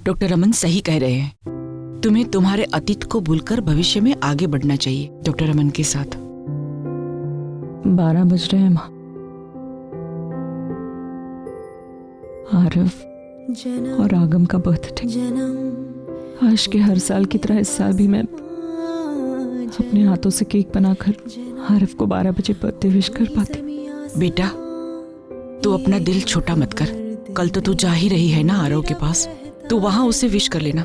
Doctor अमन सही कह रहे हैं। तुम्हें तुम्हारे अतीत को भूलकर भविष्य में आगे बढ़ना चाहिए डॉक्टर अमन के साथ। 12 बज रहे हैं माँ। आरव और आगम का बर्थडे। आज के हर साल की तरह इस साल भी मैं अपने हाथों से केक बनाकर आरव को 12 बजे बर्थडे विश कर पाती। बेटा, तू अपना दिल छोटा मत कर। कल तो तू जा ही रही है ना आरव के पास, तू वहां उसे विश कर लेना।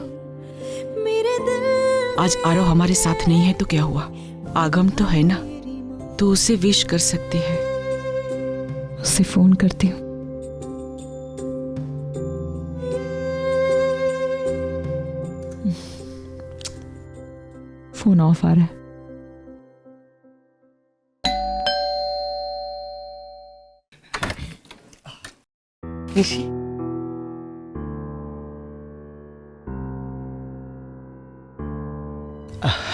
आज आरव हमारे साथ नहीं है तो क्या हुआ, आगम तो है ना, तू उसे विश कर सकती है। उसे फोन करती हूँ। फोन ऑफ आ रहा है। ऋषि,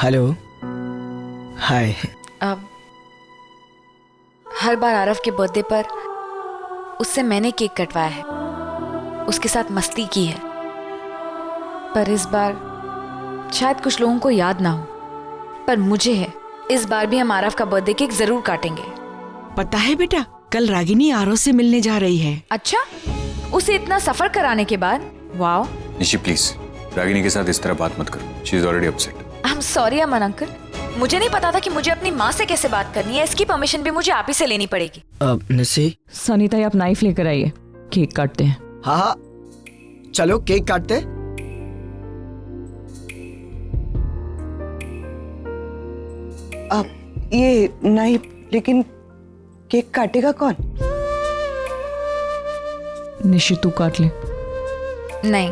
हेलो, हाय। अब हर बार आरव के बर्थडे पर उससे मैंने केक कटवाया है, उसके साथ मस्ती की है, पर इस बार शायद कुछ लोगों को याद ना हो, पर मुझे है, इस बार भी हम आरव का बर्थडे केक जरूर काटेंगे। पता है बेटा, कल रागिनी आरव से मिलने जा रही है। अच्छा, उसे इतना सफर कराने के बाद? वाओ। निशी प्लीज, रागिनी के साथ इस तरह बात मत करो, she is already upset. I am sorry Aman uncle, मुझे नहीं पता था कि मुझे अपनी माँ से कैसे बात करनी है, इसकी परमिशन भी मुझे आप ही से लेनी पड़ेगी। निशी। सनीता, आप नाइफ लेकर आइए, केक काटते हैं। हाँ हाँ, चलो केक काटते। अब ये नाइफ, लेकिन केक काटेगा कौन? निशी, तू काट ले। नहीं।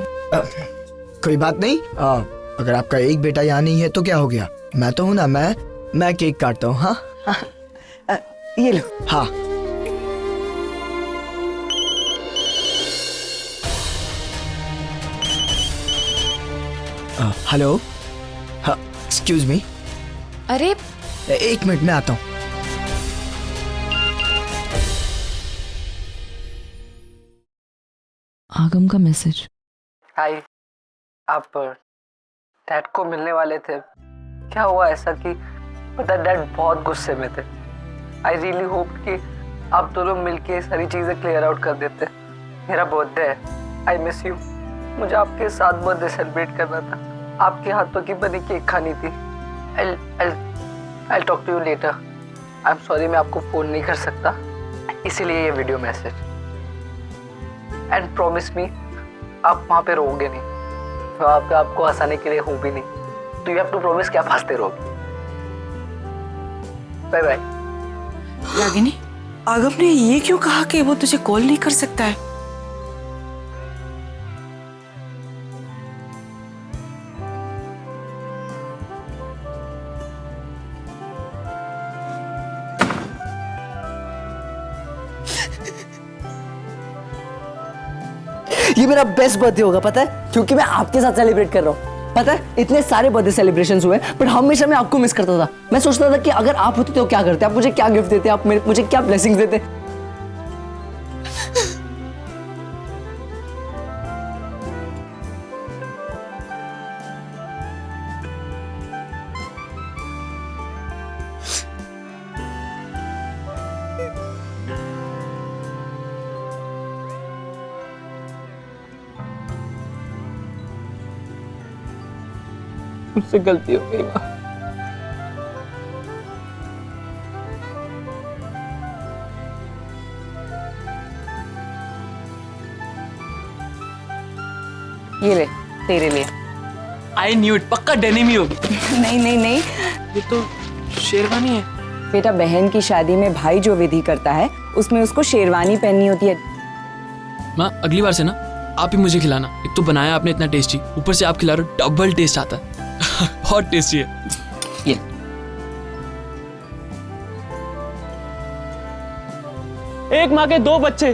कोई बात नहीं, अगर आपका एक बेटा यहाँ नहीं है तो क्या हो गया, मैं तो हूं ना, मैं केक काटता हूँ। हाँ ये लो। हाँ। हेलो, हाँ, एक्सक्यूज मी। अरे 1 मिनट में आता हूँ। आगम का मैसेज। हाय, आप डैड को मिलने वाले थे, क्या हुआ ऐसा कि पता डैड बहुत गुस्से में थे। आई रियली होप कि आप दोनों मिलके सारी चीज़ें क्लियर आउट कर देते। मेरा बर्थडे है, आई मिस यू। मुझे आपके साथ बर्थडे सेलिब्रेट करना था, आपके हाथों की बनी केक खानी थी। I'll talk to you later. I'm sorry मैं आपको फ़ोन नहीं कर सकता, इसीलिए ये video message. And promise me, आप वहाँ पे रोओगे नहीं, वहाँ पे आपको हंसाने के लिए हूँ भी नहीं, तो यू हैव टू प्रॉमिस कि आप हंसते रहोगे। Bye bye. रागिनी, आगम ने ये क्यों कहा कि वो तुझे कॉल नहीं कर सकता है? ये मेरा बेस्ट बर्थडे होगा, पता है, क्योंकि मैं आपके साथ सेलिब्रेट कर रहा हूँ। पता है, इतने सारे बर्थडे सेलिब्रेशंस हुए, बट हमेशा मैं आपको मिस करता था। मैं सोचता था कि अगर आप होते तो क्या करते, आप मुझे क्या गिफ्ट देते, आप मुझे क्या ब्लेसिंग्स देते। मुझसे गलती हो गई माँ। ये ले, तेरे लिए। आई न्यू इट, पक्का डेनिम ही होगी। नहीं नहीं नहीं, ये तो शेरवानी है। बेटा, बहन की शादी में भाई जो विधि करता है उसमें उसको शेरवानी पहननी होती है। माँ, अगली बार से ना आप ही मुझे खिलाना। एक तो बनाया आपने इतना टेस्टी, ऊपर से आप खिला रहे हो, डबल टेस्ट आता है। बहुत टेस्टी है ये। एक माँ के 2 बच्चे,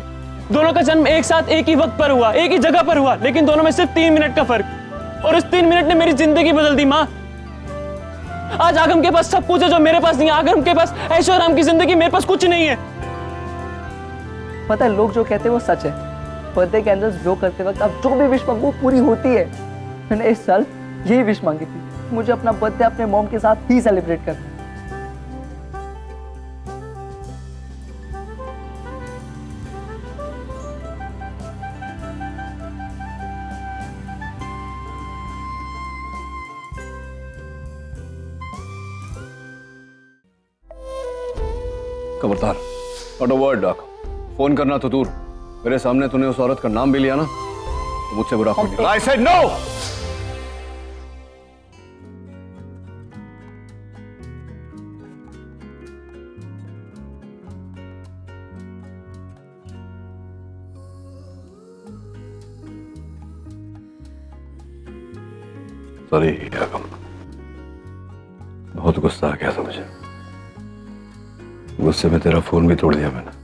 दोनों का जन्म एक साथ एक ही वक्त पर हुआ, एक ही जगह पर हुआ, लेकिन दोनों में सिर्फ 3 मिनट का फर्क, और इस 3 मिनट ने मेरी जिंदगी बदल दी। माँ, आज आगम के पास सब कुछ है जो मेरे पास नहीं है। आगम के पास ऐशो आराम की जिंदगी, मेरे पास कुछ नहीं है। पता है, लोग जो कहते हैं वो सच है। बर्थडे कैंडल्स ब्लो करते वक्त आप जो भी विश मांगो पूरी होती है। मैंने इस साल यही विश मांगी थी, मुझे अपना बर्थडे अपने मॉम के साथ ही सेलिब्रेट करना है। खबरदार, not a word doc. Phone करना तो दूर, मेरे सामने तूने उस औरत का नाम भी लिया ना तो मुझसे बुरा फोन नहीं। I said no! सॉरी आगम, बहुत गुस्सा आ गया था मुझे। गुस्से में तेरा फोन भी तोड़ दिया मैंने।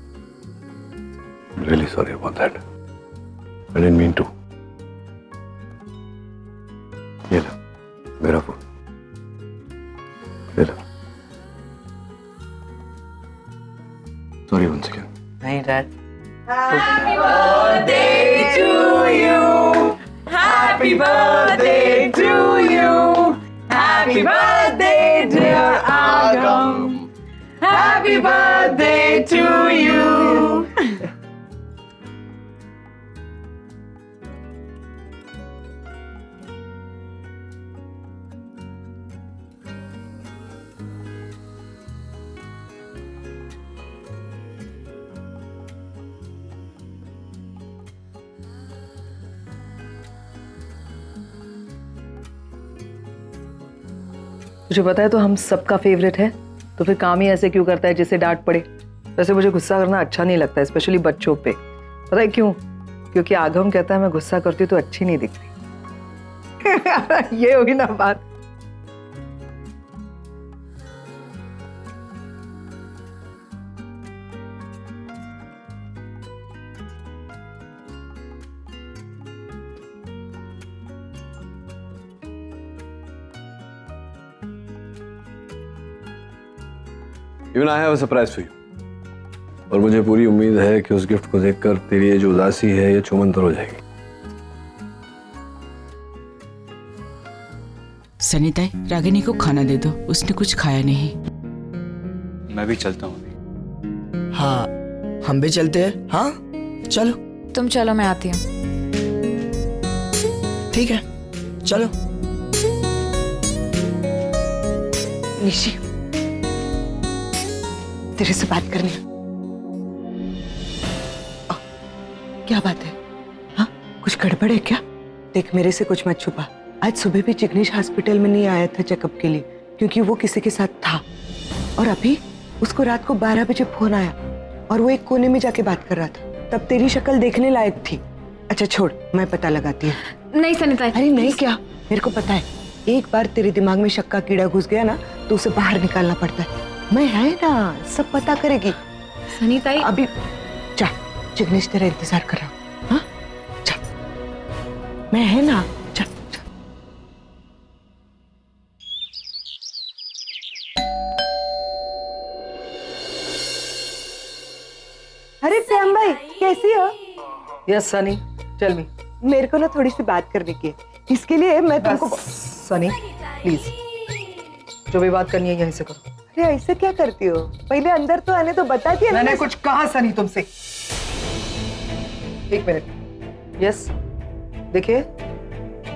Really sorry about that. I didn't mean to. ये लो, मेरा फोन। ये लो। Sorry once again. नहीं डैड। तुझे पता है तो हम सबका फेवरेट है, तो फिर काम ही ऐसे क्यों करता है जिससे डांट पड़े। वैसे मुझे गुस्सा करना अच्छा नहीं लगता, स्पेशली बच्चों पे। पता है क्यों? क्योंकि आगम कहता है मैं गुस्सा करती हूँ तो अच्छी नहीं दिखती। ये होगी ना बात। Even I have a surprise for you. और मुझे पूरी उम्मीद है कि उस गिफ्ट को देखकर तेरी ये जो उदासी है ये छूमंतर हो जाएगी। सनीताई, रागिनी को खाना दे दो, उसने कुछ खाया नहीं। मैं भी चलता हूँ अभी। हाँ, हम भी चलते हैं। हाँ चलो। तुम चलो, मैं आती हूँ। ठीक है, चलो। निशी, तेरे से बात करनी है। क्या बात है? हाँ, कुछ गड़बड़ है क्या? देख, मेरे से कुछ मत छुपा। आज सुबह भी जिग्नेश हॉस्पिटल में नहीं आया था चेकअप के लिए, क्योंकि वो किसी के साथ था। और अभी उसको रात को 12 बजे फोन आया और वो एक कोने में जाके बात कर रहा था। तब तेरी शक्ल देखने लायक थी। अच्छा छोड़, मैं पता लगाती हूँ। नहीं सनीता। अरे नहीं, क्या? मेरे को पता है, एक बार तेरे दिमाग में शक का कीड़ा घुस गया ना तो उसे बाहर निकालना पड़ता है। मैं है ना, सब पता करेगी। सनीता, अभी जा, जिग्नेश तेरा इंतजार कर रहा हूँ। हाँ, जा, मैं है ना, जा, जा। अरे श्याम भाई, कैसी हो? Yes Sunny, tell me. मेरे को ना थोड़ी सी बात करने की है, इसके लिए मैं तुमको। सनी प्लीज, जो भी बात करनी है यहीं से करो। अरे ऐसे क्या करती हो? पहले अंदर तो आने तो बताती है ना। मैंने कुछ कहा सनी तुमसे? एक मिनट। यस, देखिए,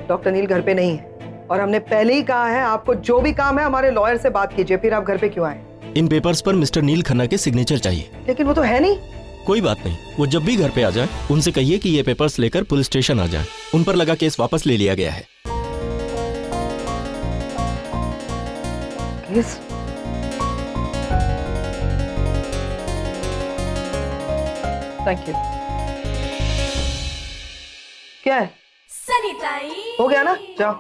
डॉक्टर नील घर पे नहीं है और हमने पहले ही कहा है आपको जो भी काम है हमारे लॉयर से बात कीजिए। फिर आप घर पे क्यों आए? इन पेपर्स पर मिस्टर नील खन्ना के सिग्नेचर चाहिए। लेकिन वो तो है नहीं। कोई बात नहीं, वो जब भी घर पे आ जाए उनसे कहिए कि ये पेपर्स लेकर पुलिस स्टेशन आ जाए। उन पर लगा केस वापस ले लिया गया है। केस? Thank you. क्या है? सनीताई हो गया ना, जाओ।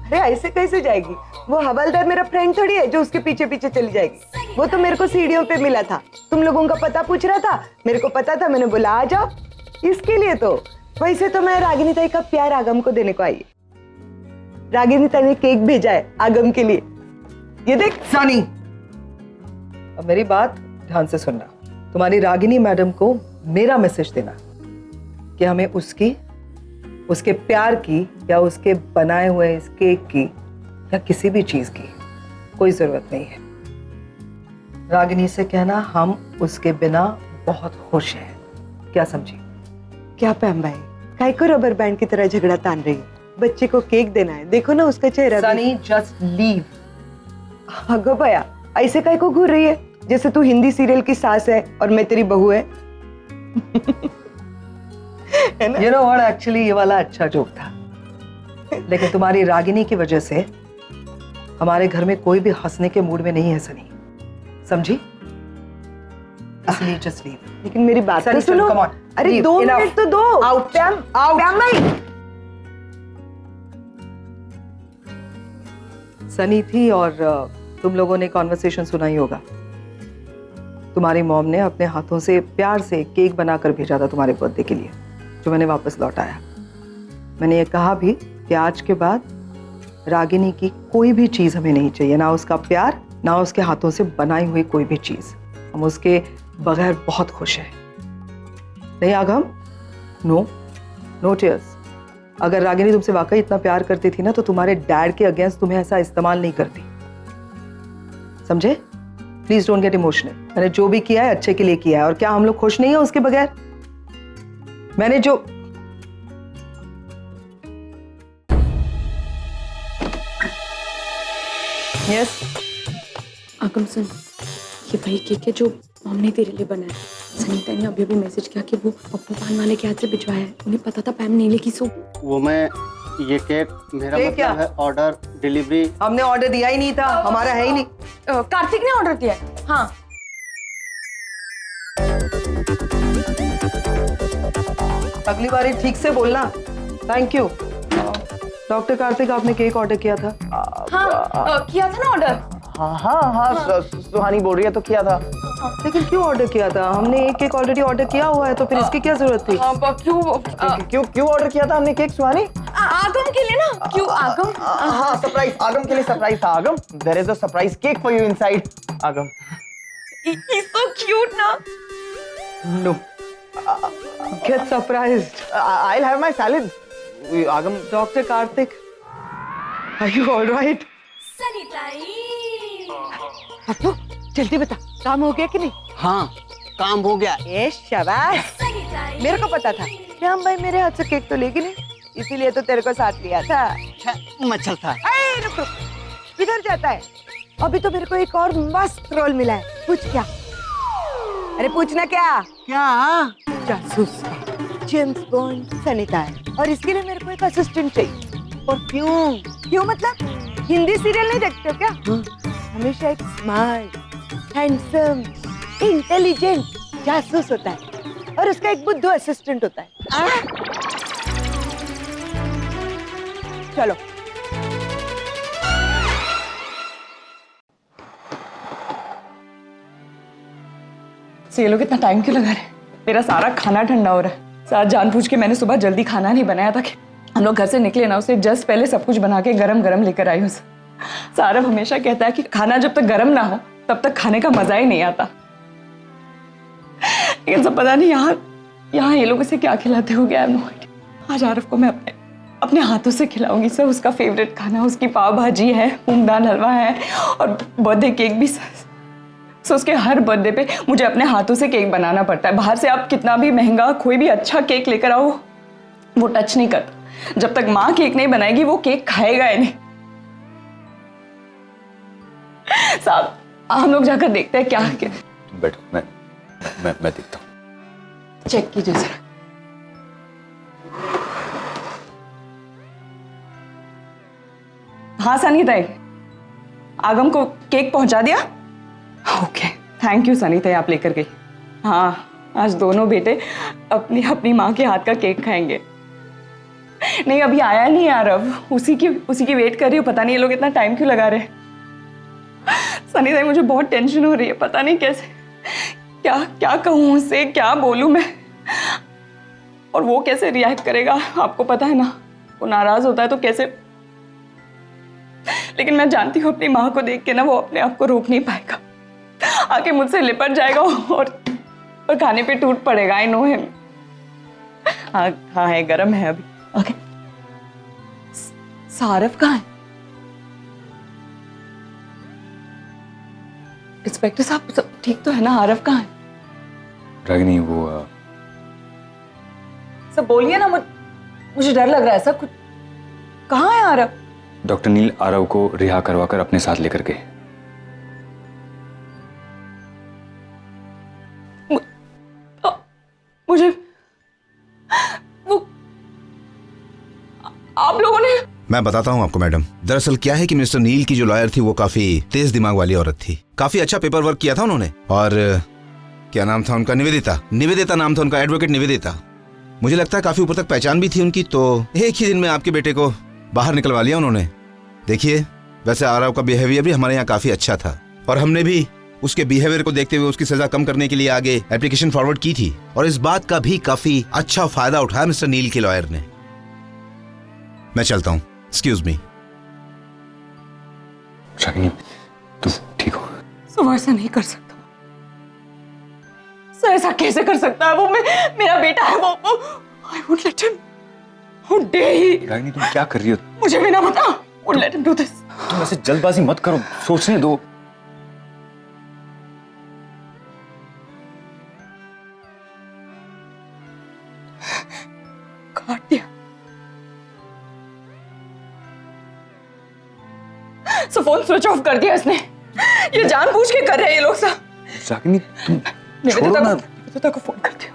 अरे ऐसे कैसे जाएगी? वो हवलदार मेरा फ्रेंड थोड़ी है जो उसके पीछे पीछे चली जाएगी। वो तो मेरे को सीढ़ियों पे मिला था, तुम लोगों का पता पूछ रहा था, मेरे को पता था, मैंने बोला आ जाओ। इसके लिए तो वैसे तो मैं रागिनी ताई का प्यार आगम को देने को आई। रागिनी ताई ने केक भेजा है आगम के लिए, ये देख। सनी, अब मेरी बात ध्यान से सुनना। तुम्हारी रागिनी मैडम को मेरा मैसेज देना, कि हमें उसके प्यार की या उसके बनाए हुए इस केक की या किसी भी चीज की कोई जरूरत नहीं है। रागिनी से कहना हम उसके बिना बहुत खुश हैं, क्या समझी? क्या पैम भाई, काय को रबर बैंड की तरह झगड़ा तान रही है? बच्चे को केक देना है, देखो ना उसका चेहरा। Sunny just leave. अगो भैया, ऐसे काय को घूर रही है जैसे तू हिंदी सीरियल की सास है और मैं तेरी बहू है। You know what, एक्चुअली ये वाला अच्छा जोक था, लेकिन तुम्हारी रागिनी की वजह से हमारे घर में कोई भी हंसने के मूड में नहीं है सनी, समझी? इसलिए जस्ट लीव। लेकिन मेरी बात तो सुनो। come on, अरे leave, 2 enough. मिनट तो दो। Out, पैम भाई। सनी थी और तुम लोगों ने कॉन्वर्सेशन सुना ही होगा। तुम्हारी मॉम ने अपने हाथों से प्यार से केक बनाकर भेजा था तुम्हारे बर्थडे के लिए, जो मैंने वापस लौटाया। मैंने ये कहा भी कि आज के बाद रागिनी की कोई भी चीज हमें नहीं चाहिए, ना उसका प्यार ना उसके हाथों से बनाई हुई कोई भी चीज। हम उसके बगैर बहुत खुश हैं। नहीं आगम, नो टीयर्स। अगर रागिनी तुमसे वाकई इतना प्यार करती थी ना तो तुम्हारे डैड के अगेंस्ट तुम्हें ऐसा इस्तेमाल नहीं करती, समझे? Please don't get emotional. मैंने जो भी किया है अच्छे के लिए किया है, और क्या हम लोग खुश नहीं है उसके बगैर? मैंने जो यस आगम सुन, ये वही केक है जो मॉम ने तेरे लिए बनाया। सनीता ने अभी मैसेज किया कि वो पप्पू पान वाले के हाथ से भिजवाया है। उन्हें पता था पैम नहीं लेगी, सो वो मैं ये केक मेरा केक मतलब क्या? है ऑर्डर डिलीवरी। हमने ऑर्डर दिया ही नहीं था, हमारा है ही नहीं। कार्तिक ने ऑर्डर दिया है। हाँ अगली बार ठीक से बोलना। Thank you. डॉक्टर कार्तिक, आपने केक ऑर्डर किया था? हाँ किया था ना ऑर्डर। हाँ सुहानी बोल रही है तो किया था। लेकिन क्यों ऑर्डर किया था? हमने एक केक ऑलरेडी ऑर्डर किया हुआ है, तो फिर इसकी क्या जरूरत थी? क्यों ऑर्डर किया था हमने केक सुहानी? आगम के लिए ना। क्यों आगम? हाँ सरप्राइज, आगम के लिए सरप्राइज था। Aagam, there is a surprise cake for you inside. Aagam He's so cute ना। No. Get surprised. I'll have my salad. आगम, doctor Kartik, are you all right? अतो, जल्दी बता, काम हो गया कि नहीं? हाँ काम हो गया। ए शाबाश, मेरे को पता था श्याम भाई मेरे हाथ से केक तो लेगी नहीं, इसीलिए तो तेरे को साथ लिया था। मच्छर था। रुक रुक, किधर जाता है? अभी तो मेरे को एक और मस्त रोल मिला है। पूछ क्या? अरे पूछना क्या? क्या? जासूस जेम्स बॉन्ड सनीता है, और इसके लिए मेरे को एक असिस्टेंट चाहिए। और क्यों मतलब हिंदी सीरियल नहीं देखते हो क्या? हमेशा एक स्मार्ट, हैंडसम, इंटेलिजेंट जासूस होता है, और उसका एक बुद्धू असिस्टेंट होता है। चलो ये लोग इतना टाइम क्यों लगा रहे हैं? मेरा सारा खाना ठंडा हो रहा है। साथ जानबूझ के मैंने सुबह जल्दी खाना नहीं बनाया था कि हम लोग घर से निकले ना, उसे जस्ट पहले सब कुछ बना के गरम गरम लेकर आई उसे। सारव हमेशा कहता है कि खाना जब तक गरम ना हो तब तक खाने का मजा ही नहीं आता, लेकिन सब पता नहीं यहाँ ये लोग इसे क्या खिलाते हो गया। आज आरव को मैं अपने हाथों से खिलाऊंगी सर। उसका फेवरेट खाना, उसकी पाव भाजी है, मूंग दाल हलवा है, और बर्थडे केक भी। सो उसके हर बर्थडे पे मुझे अपने हाथों से केक बनाना पड़ता है। बाहर से आप कितना भी महंगा कोई भी अच्छा केक लेकर आओ, वो टच नहीं करता। जब तक माँ केक नहीं बनाएगी वो केक खाएगा ही नहीं। साहब हम लोग जाकर देखते हैं क्या है। बैठो, मैं देखता हूँ। चेक कीजिए सर। हाँ सनीता, आगम को केक पहुंचा दिया? ओके, थैंक यू सनीता, आप लेकर गई। हाँ आज दोनों बेटे अपनी अपनी माँ के हाथ का केक खाएंगे। नहीं अभी आया नहीं यार, अब उसी की वेट कर रही हूँ। पता नहीं ये लोग इतना टाइम क्यों लगा रहे हैं। सनीता मुझे बहुत टेंशन हो रही है, पता नहीं कैसे क्या कहूँ उससे, क्या बोलूँ मैं, और वो कैसे रिएक्ट करेगा। आपको पता है ना, वो नाराज होता है तो कैसे, लेकिन मैं जानती हूँ अपनी माँ को देख के ना वो अपने आप को रोक नहीं पाएगा, आके मुझसे लिपट जाएगा और खाने पे टूट पड़ेगा। I know him. हाँ हाँ है, गर्म है अभी। ओके। सारफ कहाँ है? इंस्पेक्टर साहब सब ठीक तो है ना? आरव कहाँ है? रागिनी वो सब बोलिए ना, मुझे डर लग रहा है सब कुछ। कहाँ है आरव? डॉक्टर नील आरव को रिहा करवाकर अपने साथ लेकर गए। मुझे वो आप लोगों ने। मैं बताता हूँ आपको मैडम, दरअसल क्या है कि मिस्टर नील की जो लॉयर थी वो काफी तेज दिमाग वाली औरत थी। काफी अच्छा पेपर वर्क किया था उन्होंने। और क्या नाम था उनका? निवेदिता नाम था उनका, एडवोकेट निवेदिता। मुझे लगता है काफी ऊपर तक पहचान भी थी उनकी, तो एक ही दिन में आपके बेटे को बाहर निकलवा लिया उन्होंने। देखिए, वैसे आरव का बिहेवियर भी हमारे यहाँ काफी अच्छा था और हमने भी उसके बिहेवियर को देखते हुए उसकी सजा कम करने के लिए आगे एप्लीकेशन फॉरवर्ड की थी और इस बात का भी काफी अच्छा फायदा उठाया मिस्टर नील के लॉयर ने। मैं चलता हूँ, एक्सक्यूज मी। रागिनी तुम ठीक हो? सो ऐसा नहीं कर सकता सर, ऐसा कैसे कर सकता है? वो मेरा बेटा है, वो I won't let him. How dare he? Ragini तुम क्या कर रही हो? मुझे भी ना बता। Won't let him do this. तुम ऐसे जल्दबाजी मत करो, सोचने दो। काट दिया। सो फोन स्विच ऑफ कर दिया इसने। ये जानबूझ के कर रहे हैं ये लोग सब। रागिनी तुम छोड़ो ना। निवेदिता को फोन कर दिया।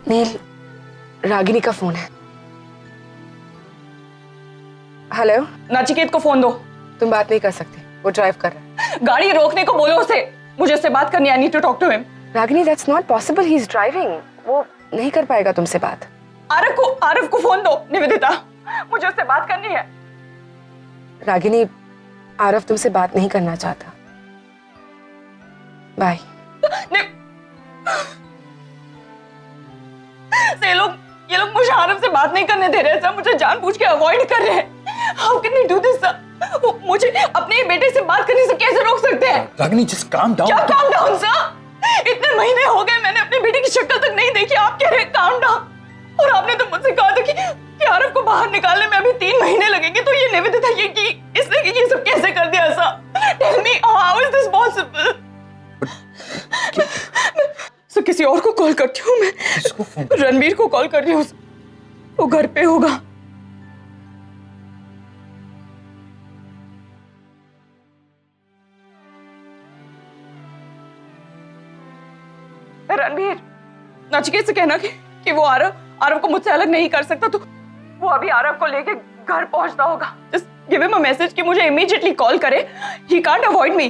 नील, रागिनी का फोन है। हेलो। नचिकेत को फोन दो। तुम बात नहीं कर सकती, वो ड्राइव कर रहा है। गाड़ी रोकने को बोलो उसे, मुझे उससे बात करनी है। I need to talk to him. Ragini that's not possible, he is driving. वो नहीं कर पाएगा तुमसे बात। आरव को फोन दो। निवेदिता, मुझे उससे बात करनी है। रागिनी, आरव तुमसे बात नहीं करना चाहता। बाय। ये लोग मुझे आरव से बात नहीं करने दे रहे सर, मुझे जानबूझ के अवॉइड कर रहे हैं। How can they do this sir? मुझे अपने बेटे से बात करने से कैसे रोक सकते हैं? Ragini just calm down. क्या काम डाउन सर? इतने महीने हो गए मैंने अपने बेटे की शक्ल तक नहीं देखी, आप कह रहे हैं काम डाउन? और आपने तो मुझसे कहा था कि आरव को बाहर निकालने में अभी 3 महीने लगेंगे, तो ये निवेदिता इसने ये सब कैसे कर दिया sir? Tell me how is this possible? Sir किसी और को कॉल करती हूँ मैं। रणवीर को कॉल कर रही हूँ, वो घर पे होगा। रणवीर, नचिकेत से कहना कि वो आरव को मुझसे अलग नहीं कर सकता, तो वो अभी आरव को लेके घर पहुंचता होगा। Just give him a message कि मुझे इमीडिएटली कॉल करे। ही कांट अवॉइड मी।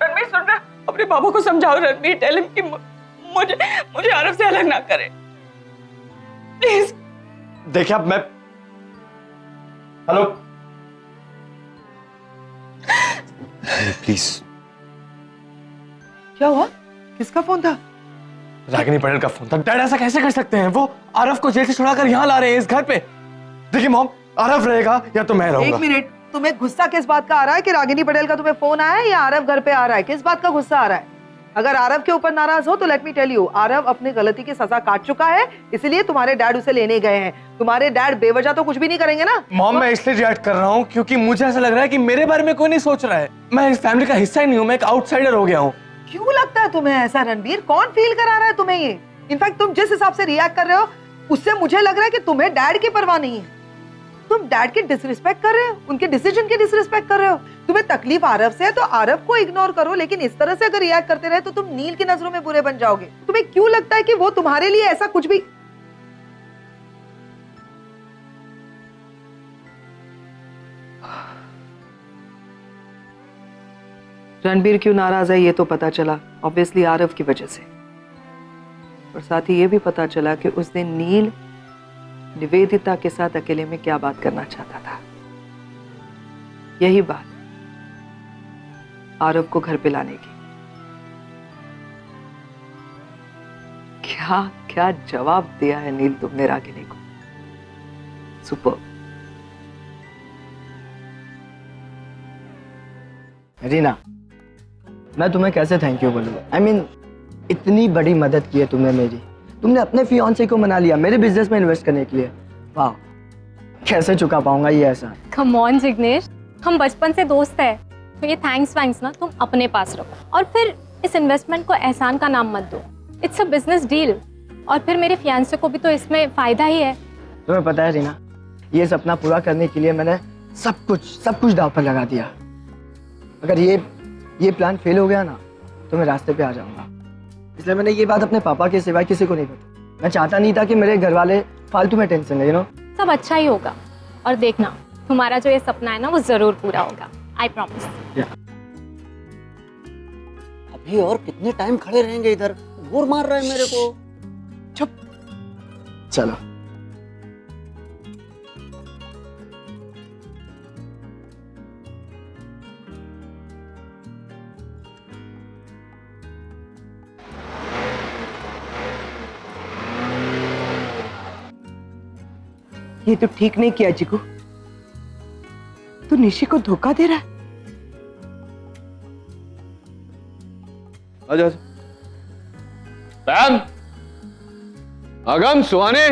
रणवीर सुन रहा, अपने बाबा को समझाओ। रणवीर टेल हिम कि मुझे आरव से अलग ना करे प्लीज। देखिए अब मैं हेलो प्लीज। क्या हुआ? किसका फोन था? रागिनी पटेल का फोन था। डैड ऐसा कैसे कर सकते हैं? वो आरव को जेल से छुड़ाकर यहाँ ला रहे हैं इस घर पे। देखिए मॉम, आरव रहेगा या तो मैं रहूंगा। एक मिनट, तुम्हें गुस्सा किस बात का आ रहा है कि रागिनी पटेल का तुम्हें फोन आया है या आरव घर पे आ रहा है? किस बात का गुस्सा आ रहा है? अगर आरव के ऊपर नाराज हो तो let me tell you, Aarav अपनी गलती की सजा काट चुका है, इसलिए तुम्हारे डैड उसे लेने गए हैं। तुम्हारे डैड बेवजह तो कुछ भी नहीं करेंगे ना। मॉम मैं इसलिए रिएक्ट कर रहा हूँ क्योंकि मुझे ऐसा लग रहा है कि मेरे बारे में कोई नहीं सोच रहा है। मैं इस फैमिली का हिस्सा ही नहीं हूँ, मैं एक आउटसाइडर हो गया हूँ। क्यों लगता है तुम्हें ऐसा रणबीर? कौन फील करा रहा है तुम्हें ये? इनफैक्ट तुम जिस हिसाब से रिएक्ट कर रहे हो उससे मुझे लग रहा है कि तुम्हें डैड की परवाह नहीं है। तुम डैड की डिसरिस्पेक्ट कर रहे हो, उनके डिसीजन की डिसरिस्पेक्ट कर रहे हो। तुम्हें तकलीफ आरव से है तो आरव को इग्नोर करो, लेकिन इस तरह से अगर रिएक्ट करते रहे तो तुम नील की नजरों में बुरे बन जाओगे। तुम्हें क्यों लगता है कि वो तुम्हारे लिए ऐसा कुछ भी? रणबीर क्यों नाराज है ये तो पता चला, ऑब्वियसली आरव की वजह से। और साथ ही ये भी पता चला कि उस दिन नील निवेदिता के साथ अकेले में क्या बात करना चाहता था। यही बात आरव को घर पे लाने की। क्या क्या जवाब दिया है नील तुमने रागिनी को। सुपर। रीना, मैं तुम्हें कैसे थैंक यू बोलूँ? I mean, इतनी बड़ी मदद की है तुमने मेरी। तुमने अपने फियांसे को मना लिया मेरे बिजनेस में इन्वेस्ट करने के लिए। वाह, कैसे चुका पाऊंगा ये एहसान। कम ऑन जिग्नेश, हम बचपन से दोस्त हैं, तो ये थैंक्स वैंक्स ना तुम अपने पास रखो और फिर इस इन्वेस्टमेंट को एहसान का नाम मत दो। इट्स अ बिजनेस डील और फिर मेरे फियांसे को भी तो इसमें फायदा ही है। तुम्हें पता है रीना, ये सपना पूरा करने के लिए मैंने सब कुछ दांव पर लगा दिया। अगर ये प्लान फेल हो गया ना तो मैं रास्ते पे आ जाऊंगा। इसलिए मैंने ये बात अपने पापा के सिवाय किसी को नहीं बताई। मैं चाहता नहीं था कि मेरे घर वाले फालतू में टेंशन ले, सब अच्छा ही होगा और देखना तुम्हारा जो ये सपना है ना वो जरूर पूरा होगा, आई प्रॉमिस। अभी और कितने टाइम खड़े रहेंगे इधर, बोर मार रहा है मेरे को। चुप, चलो। ये तो ठीक नहीं किया चिकू, तू निशी को धोखा दे रहा है। आजा पैम, आगम, सुहाने।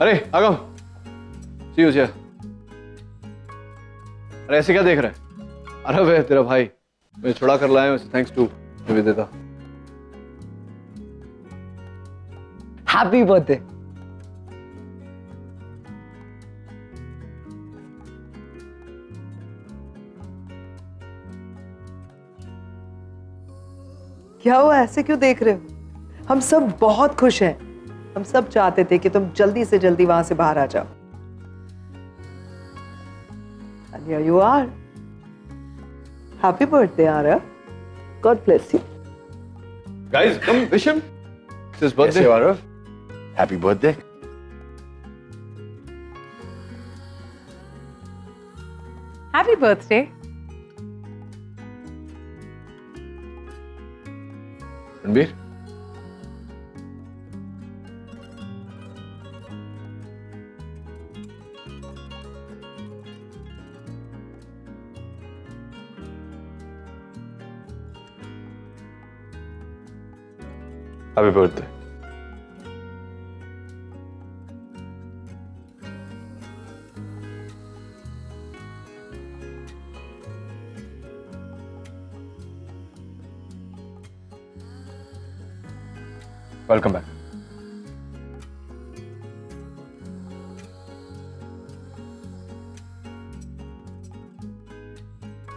अरे आगम, सी हो जाए। अरे ऐसे क्या देख रहा है? अरब है तेरा भाई, मैं छुड़ा कर लाया हूं, thanks to Nivedita. Happy birthday. क्या हुआ, ऐसे क्यों देख रहे हो? हम सब बहुत खुश हैं। हम सब चाहते थे कि तुम जल्दी से जल्दी वहां से बाहर आ जाओ। And here you are. Happy birthday, Arav. God bless you. Guys, come wish him. It's his birthday. Yes, Arav. Happy birthday. Happy birthday. Ranbir, happy birthday. Welcome back.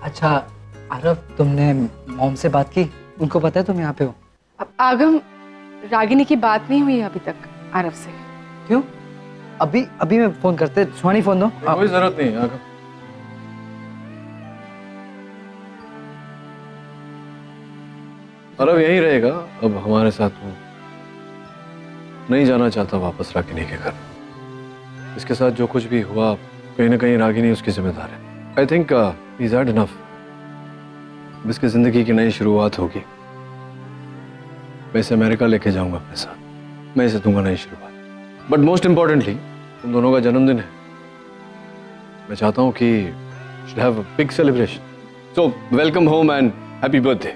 अच्छा आरव, तुमने मॉम से बात की? उनको पता है तुम यहाँ पे हो? अब आगम, रागिनी की बात नहीं हुई अभी तक आरव से। क्यों? अभी मैं फोन करते। सुहानी फोन दो। कोई जरूरत नहीं आगम। अरब यहीं रहेगा अब हमारे साथ। वो नहीं जाना चाहता वापस रागिनी के घर। इसके साथ जो कुछ भी हुआ, कहीं ना कहीं रागिनी उसकी जिम्मेदार है। I think he's had enough। इसकी जिंदगी की नई शुरुआत होगी। मैं इसे अमेरिका लेके जाऊंगा अपने साथ। मैं इसे दूंगा नई शुरुआत। बट मोस्ट इंपॉर्टेंटली तुम दोनों का जन्मदिन है। मैं चाहता हूं कि should have a big celebration। So welcome home and happy birthday।